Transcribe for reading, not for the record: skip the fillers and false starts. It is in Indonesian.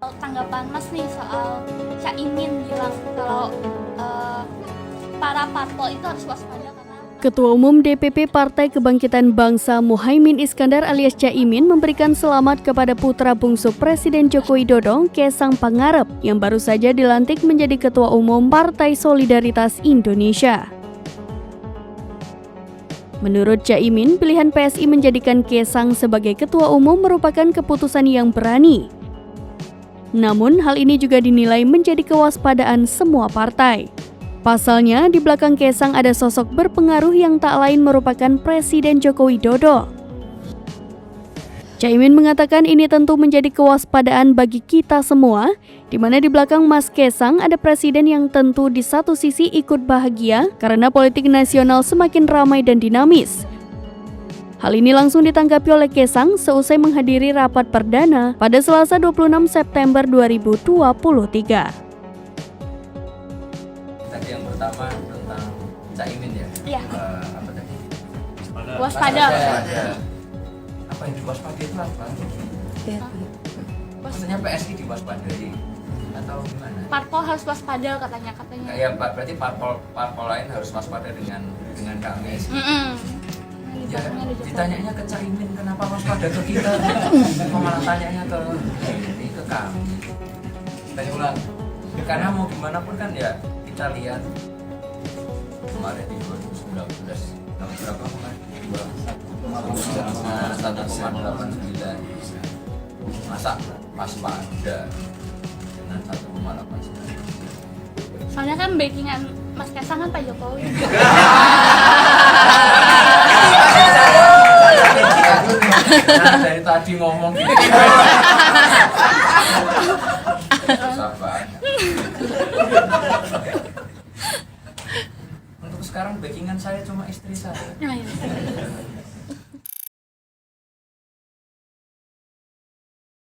Tanggapan Mas nih soal Caimin bilang kalau para parpol itu harus waspada karena Ketua Umum DPP Partai Kebangkitan Bangsa Muhaimin Iskandar alias Caimin memberikan selamat kepada putra bungsu Presiden Joko Widodo, Kaesang Pangarep, yang baru saja dilantik menjadi Ketua Umum Partai Solidaritas Indonesia. Menurut Caimin, pilihan PSI menjadikan Kaesang sebagai Ketua Umum merupakan keputusan yang berani. Namun, hal ini juga dinilai menjadi kewaspadaan semua partai. Pasalnya, di belakang Kaesang ada sosok berpengaruh yang tak lain merupakan Presiden Joko Widodo. Caimin mengatakan ini tentu menjadi kewaspadaan bagi kita semua, di mana di belakang Mas Kaesang ada presiden yang tentu di satu sisi ikut bahagia karena politik nasional semakin ramai dan dinamis. Hal ini langsung ditanggapi oleh Kaesang seusai menghadiri rapat perdana pada Selasa 26 September 2023. Tadi yang pertama tentang Caimin ya? Iya. Apa tadi? waspada. Apa yang diwaspadai itu apa? Maksudnya PSI diwaspadai atau gimana? Parpol harus waspada katanya. Ya, berarti parpol lain harus waspada dengan kami. Ya, ditanyanya ke Caimin kenapa waspada ke kita, kok malah tanyanya ke kami. Dan ulang, karena mau gimana pun kan ya kita lihat kemarin di 2019 berapa kemarin? 1,89. Masa waspada dengan 1,89? Soalnya kan backingan Mas Kaesang kan Pak Jokowi. Dari tadi ngomong gitu. Sabar. Untuk sekarang backingan saya cuma istri saya. Nah, iya.